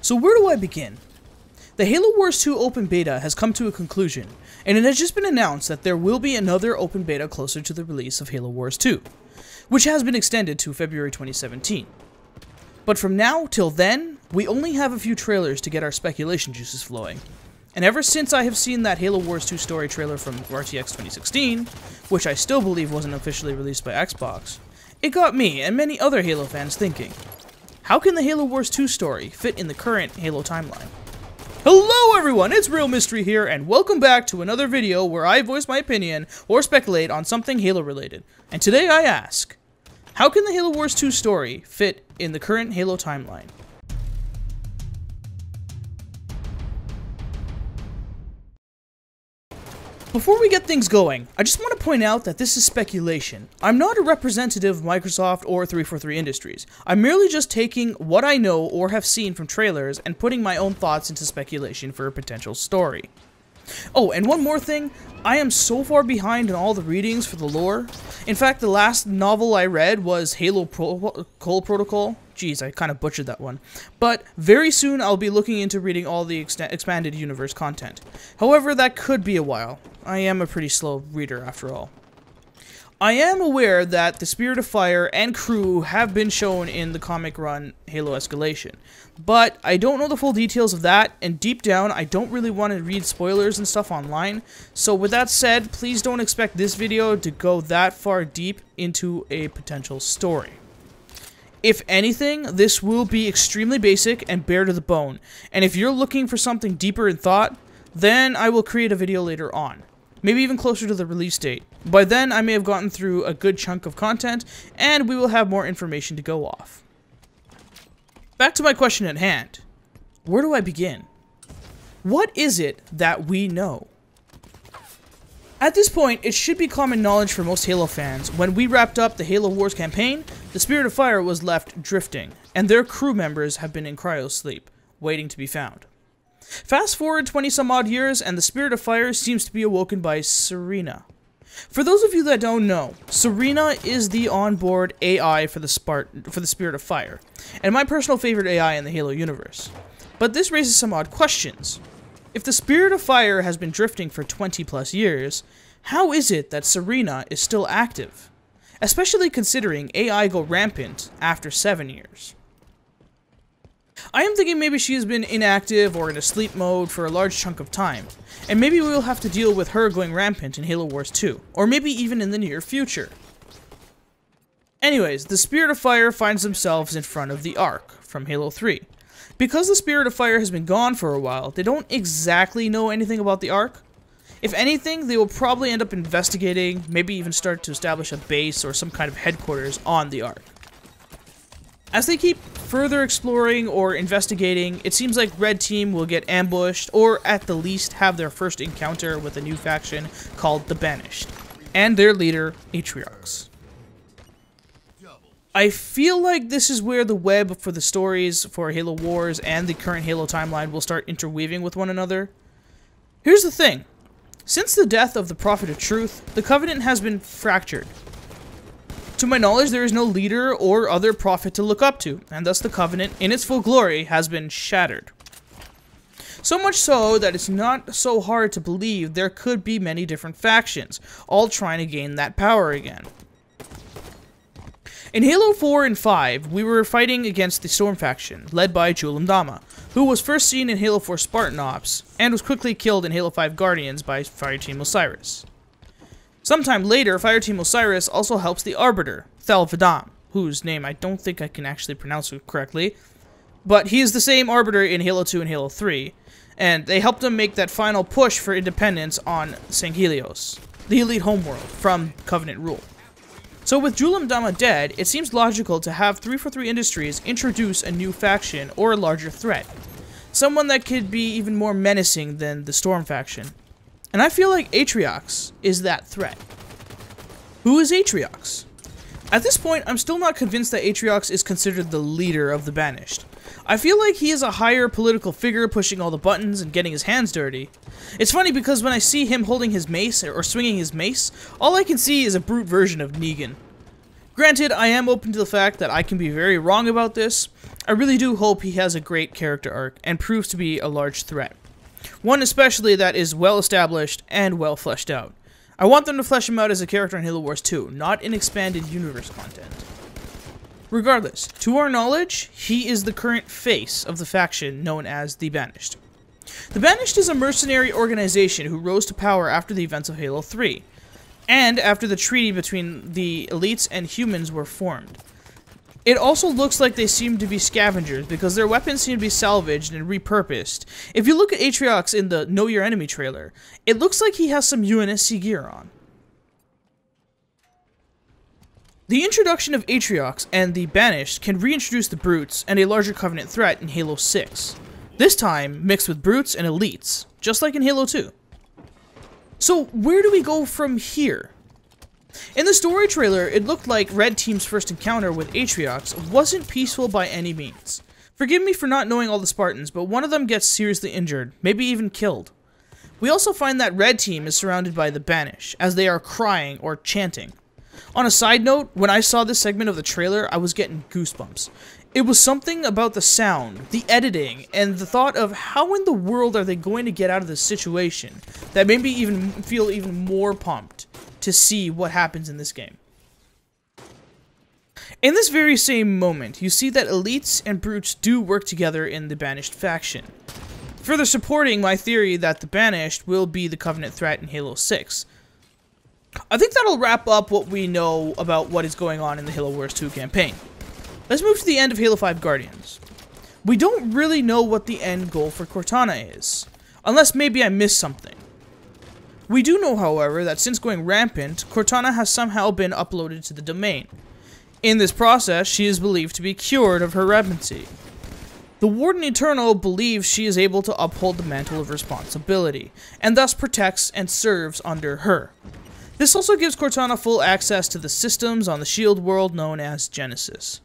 So where do I begin? The Halo Wars 2 open beta has come to a conclusion, and it has just been announced that there will be another open beta closer to the release of Halo Wars 2, which has been extended to February 2017. But from now till then, we only have a few trailers to get our speculation juices flowing. And ever since I have seen that Halo Wars 2 story trailer from RTX 2016, which I still believe wasn't officially released by Xbox, it got me and many other Halo fans thinking, how can the Halo Wars 2 story fit in the current Halo timeline? Hello everyone, it's RealMistry here, and welcome back to another video where I voice my opinion or speculate on something Halo related. And today I ask, how can the Halo Wars 2 story fit in the current Halo timeline? Before we get things going, I just want to point out that this is speculation. I'm not a representative of Microsoft or 343 Industries. I'm merely just taking what I know or have seen from trailers and putting my own thoughts into speculation for a potential story. Oh, and one more thing, I am so far behind in all the readings for the lore. In fact, the last novel I read was Halo Cole Protocol. Jeez, I kind of butchered that one. But very soon I'll be looking into reading all the expanded universe content. However, that could be a while. I am a pretty slow reader after all. I am aware that the Spirit of Fire and crew have been shown in the comic run Halo Escalation, but I don't know the full details of that, and deep down I don't really want to read spoilers and stuff online, so with that said, please don't expect this video to go that far deep into a potential story. If anything, this will be extremely basic and bare to the bone, and if you're looking for something deeper in thought, then I will create a video later on. Maybe even closer to the release date. By then, I may have gotten through a good chunk of content, and we will have more information to go off. Back to my question at hand. Where do I begin? What is it that we know? At this point, it should be common knowledge for most Halo fans. When we wrapped up the Halo Wars campaign, the Spirit of Fire was left drifting, and their crew members have been in cryosleep, waiting to be found. Fast forward 20 some odd years, and the Spirit of Fire seems to be awoken by Serena. For those of you that don't know, Serena is the onboard AI for the Spirit of Fire, and my personal favorite AI in the Halo universe. But this raises some odd questions. If the Spirit of Fire has been drifting for 20 plus years, how is it that Serena is still active? Especially considering AI go rampant after 7 years. I am thinking maybe she has been inactive or in a sleep mode for a large chunk of time, and maybe we will have to deal with her going rampant in Halo Wars 2, or maybe even in the near future. Anyways, the Spirit of Fire finds themselves in front of the Ark from Halo 3. Because the Spirit of Fire has been gone for a while, they don't exactly know anything about the Ark. If anything, they will probably end up investigating, maybe even start to establish a base or some kind of headquarters on the Ark. As they keep further exploring or investigating, it seems like Red Team will get ambushed, or at the least have their first encounter with a new faction called the Banished, and their leader, Attributions. I feel like this is where the web for the stories for Halo Wars and the current Halo timeline will start interweaving with one another. Here's the thing. Since the death of the Prophet of Truth, the Covenant has been fractured. To my knowledge, there is no leader or other prophet to look up to, and thus the Covenant, in its full glory, has been shattered. So much so that it's not so hard to believe there could be many different factions, all trying to gain that power again. In Halo 4 and 5, we were fighting against the Storm faction, led by Jul'Mdama, who was first seen in Halo 4 Spartan Ops, and was quickly killed in Halo 5 Guardians by Fireteam Osiris. Sometime later, Fireteam Osiris also helps the Arbiter, Thel 'Vadam, whose name I don't think I can actually pronounce correctly, but he is the same Arbiter in Halo 2 and Halo 3, and they helped him make that final push for independence on Sanghelios, the elite homeworld, from Covenant rule. So with Jul'Mdama dead, it seems logical to have 343 Industries introduce a new faction or a larger threat, someone that could be even more menacing than the Storm faction. And I feel like Attributions is that threat. Who is Attributions? At this point, I'm still not convinced that Attributions is considered the leader of the Banished. I feel like he is a higher political figure pushing all the buttons and getting his hands dirty. It's funny because when I see him holding his mace or swinging his mace, all I can see is a brute version of Negan. Granted, I am open to the fact that I can be very wrong about this. I really do hope he has a great character arc and proves to be a large threat. One especially that is well established and well fleshed out. I want them to flesh him out as a character in Halo Wars 2, not in expanded universe content. Regardless, to our knowledge, he is the current face of the faction known as the Banished. The Banished is a mercenary organization who rose to power after the events of Halo 3, and after the treaty between the elites and humans were formed. It also looks like they seem to be scavengers, because their weapons seem to be salvaged and repurposed. If you look at Atriox in the Know Your Enemy trailer, it looks like he has some UNSC gear on. The introduction of Atriox and the Banished can reintroduce the Brutes and a larger Covenant threat in Halo 6. This time, mixed with Brutes and Elites, just like in Halo 2. So, where do we go from here? In the story trailer, it looked like Red Team's first encounter with Atriox wasn't peaceful by any means. Forgive me for not knowing all the Spartans, but one of them gets seriously injured, maybe even killed. We also find that Red Team is surrounded by the Banished, as they are crying or chanting. On a side note, when I saw this segment of the trailer, I was getting goosebumps. It was something about the sound, the editing, and the thought of how in the world are they going to get out of this situation that made me even feel even more pumped to see what happens in this game. In this very same moment, you see that Elites and Brutes do work together in the Banished faction, further supporting my theory that the Banished will be the Covenant threat in Halo 6. I think that'll wrap up what we know about what is going on in the Halo Wars 2 campaign. Let's move to the end of Halo 5 Guardians. We don't really know what the end goal for Cortana is, unless maybe I missed something. We do know, however, that since going rampant, Cortana has somehow been uploaded to the domain. In this process, she is believed to be cured of her rampancy. The Warden Eternal believes she is able to uphold the mantle of responsibility, and thus protects and serves under her. This also gives Cortana full access to the systems on the SHIELD world known as Genesis.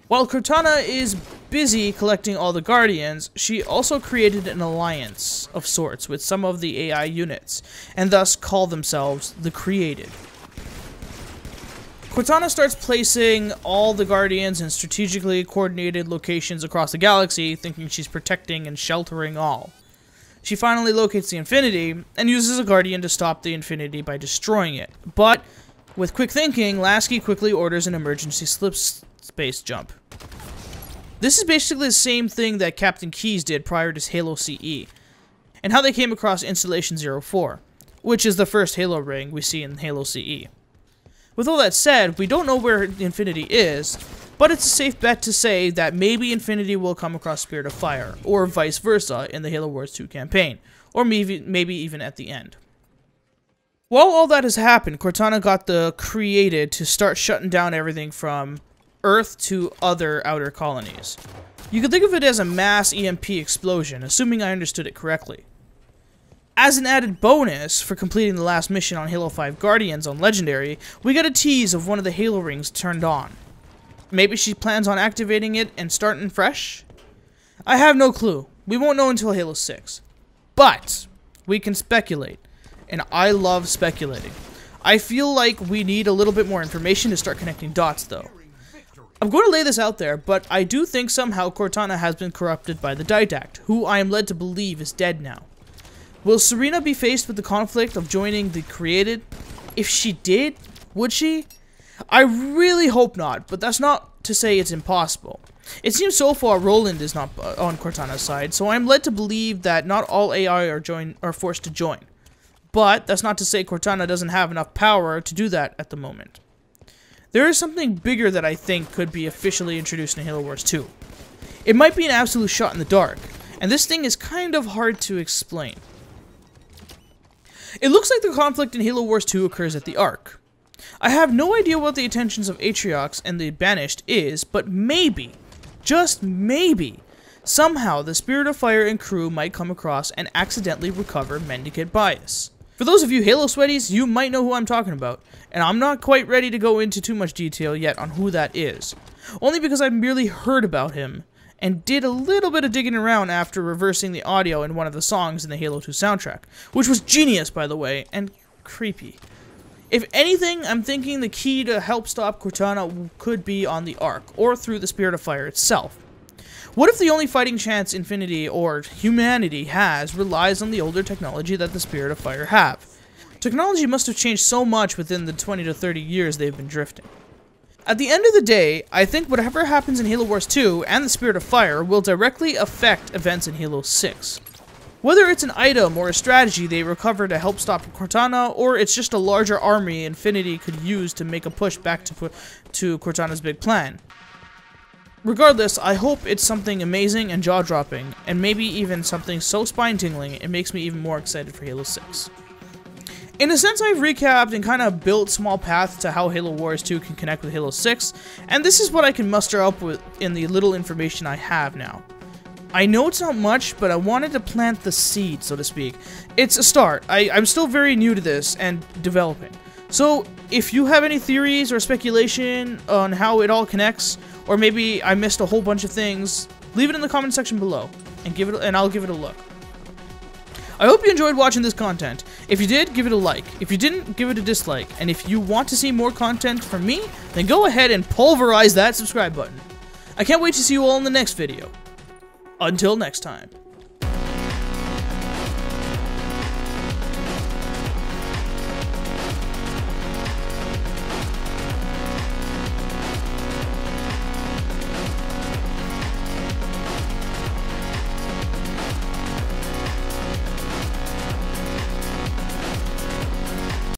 While Cortana is busy collecting all the Guardians, she also created an alliance of sorts with some of the AI units, and thus call themselves the Created. Cortana starts placing all the Guardians in strategically coordinated locations across the galaxy, thinking she's protecting and sheltering all. She finally locates the Infinity, and uses a Guardian to stop the Infinity by destroying it, but with quick thinking, Lasky quickly orders an emergency slip space jump. This is basically the same thing that Captain Keyes did prior to Halo CE, and how they came across Installation 04, which is the first Halo ring we see in Halo CE. With all that said, we don't know where Infinity is, but it's a safe bet to say that maybe Infinity will come across Spirit of Fire, or vice versa in the Halo Wars 2 campaign, or maybe even at the end. While all that has happened, Cortana got the Created to start shutting down everything from Earth to other outer colonies. You could think of it as a mass EMP explosion, assuming I understood it correctly. As an added bonus for completing the last mission on Halo 5 Guardians on Legendary, we get a tease of one of the Halo rings turned on. Maybe she plans on activating it and starting fresh? I have no clue. We won't know until Halo 6. But we can speculate, and I love speculating. I feel like we need a little bit more information to start connecting dots, though. I'm going to lay this out there, but I do think somehow Cortana has been corrupted by the Didact, who I am led to believe is dead now. Will Serena be faced with the conflict of joining the Created? If she did, would she? I really hope not, but that's not to say it's impossible. It seems so far Roland is not on Cortana's side, so I'm led to believe that not all AI are forced to join. But that's not to say Cortana doesn't have enough power to do that at the moment. There is something bigger that I think could be officially introduced in Halo Wars 2. It might be an absolute shot in the dark, and this thing is kind of hard to explain. It looks like the conflict in Halo Wars 2 occurs at the Ark. I have no idea what the intentions of Atriox and the Banished is, but maybe, just maybe, somehow the Spirit of Fire and crew might come across and accidentally recover Mendicant Bias. For those of you Halo Sweaties, you might know who I'm talking about, and I'm not quite ready to go into too much detail yet on who that is, only because I've merely heard about him, and did a little bit of digging around after reversing the audio in one of the songs in the Halo 2 soundtrack, which was genius, by the way, and creepy. If anything, I'm thinking the key to help stop Cortana could be on the Ark, or through the Spirit of Fire itself. What if the only fighting chance Infinity, or humanity, has relies on the older technology that the Spirit of Fire have? Technology must have changed so much within the 20 to 30 years they've been drifting. At the end of the day, I think whatever happens in Halo Wars 2 and the Spirit of Fire will directly affect events in Halo 6. Whether it's an item or a strategy they recover to help stop Cortana, or it's just a larger army Infinity could use to make a push back to Cortana's big plan. Regardless, I hope it's something amazing and jaw-dropping, and maybe even something so spine-tingling it makes me even more excited for Halo 6. In a sense, I've recapped and kind of built small paths to how Halo Wars 2 can connect with Halo 6, and this is what I can muster up with in the little information I have now. I know it's not much, but I wanted to plant the seed, so to speak. It's a start. I'm still very new to this and developing. So, if you have any theories or speculation on how it all connects, or maybe I missed a whole bunch of things, leave it in the comment section below, and I'll give it a look. I hope you enjoyed watching this content. If you did, give it a like. If you didn't, give it a dislike. And if you want to see more content from me, then go ahead and pulverize that subscribe button. I can't wait to see you all in the next video. Until next time.